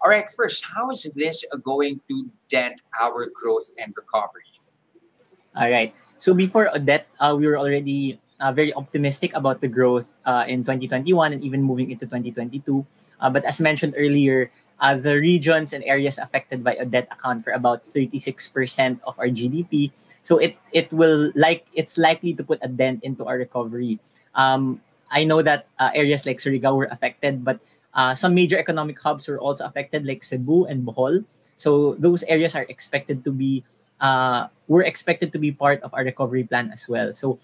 All right, first, how is this going to dent our growth and recovery? All right. So before Odette, we were already very optimistic about the growth in 2021 and even moving into 2022. But as mentioned earlier, the regions and areas affected by Odette account for about 36% of our GDP. So it's likely to put a dent into our recovery. I know that areas like Surigao were affected, but some major economic hubs were also affected, like Cebu and Bohol. So those areas are expected to be were expected to be part of our recovery plan as well. So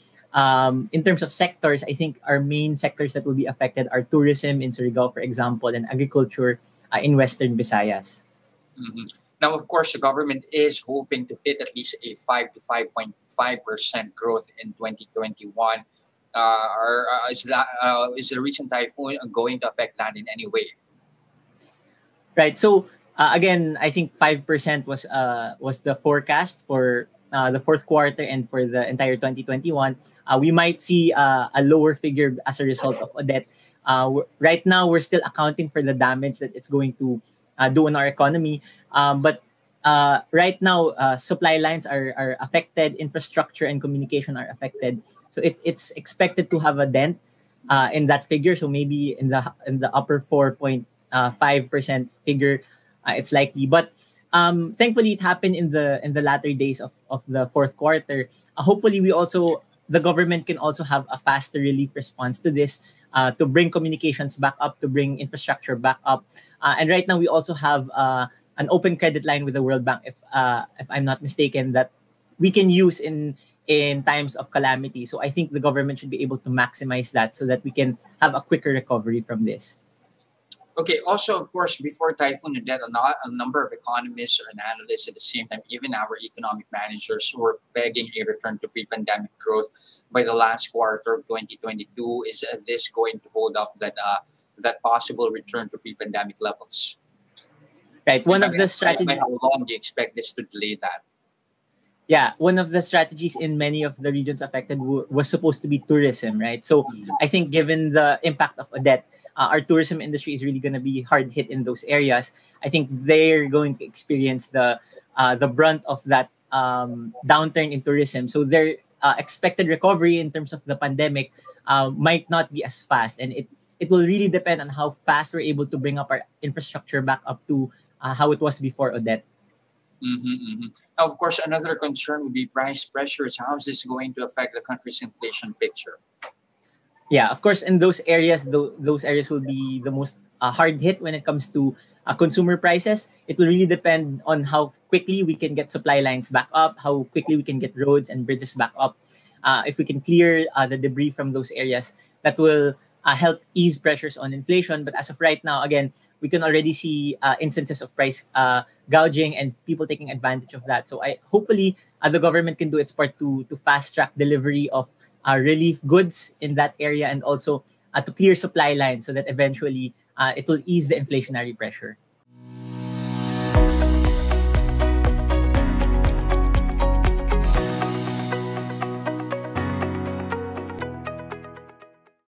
in terms of sectors, I think our main sectors that will be affected are tourism in Surigao, for example, and agriculture in Western Visayas. Mhm. Now, of course, the government is hoping to hit at least a 5 to 5.5% growth in 2021. Is the recent typhoon going to affect that in any way? Right. So again, I think 5% was the forecast for the fourth quarter and for the entire 2021. We might see a lower figure as a result of Odette. Right now, we're still accounting for the damage that it's going to do on our economy. But right now, supply lines are affected, infrastructure and communication are affected. So it's expected to have a dent in that figure. So maybe in the upper 4.5% figure, it's likely. But thankfully, it happened in the latter days of the fourth quarter. Hopefully, the government can also have a faster relief response to this, to bring communications back up, to bring infrastructure back up. And right now, we also have an open credit line with the World Bank, if I'm not mistaken, that we can use in times of calamity. So I think the government should be able to maximize that so that we can have a quicker recovery from this. Okay, also, of course, before Typhoon and a number of economists and analysts at the same time, even our economic managers were begging a return to pre-pandemic growth by the last quarter of 2022. Is this going to hold up that possible return to pre-pandemic levels? Right. And by how long do you expect this to delay that? Yeah, one of the strategies in many of the regions affected was supposed to be tourism, right? So I think given the impact of Odette, our tourism industry is really going to be hard hit in those areas. I think they're going to experience the brunt of that downturn in tourism. So their expected recovery in terms of the pandemic might not be as fast, and it will really depend on how fast we're able to bring up our infrastructure back up to how it was before Odette. Now, of course, another concern would be price pressures. How is this going to affect the country's inflation picture? Yeah, of course, in those areas, those areas will be the most hard hit when it comes to consumer prices. It will really depend on how quickly we can get supply lines back up, how quickly we can get roads and bridges back up. If we can clear the debris from those areas, that will help ease pressures on inflation. But as of right now, again, we can already see instances of price gouging and people taking advantage of that. So hopefully the government can do its part to fast track delivery of relief goods in that area, and also to clear supply lines so that eventually it will ease the inflationary pressure.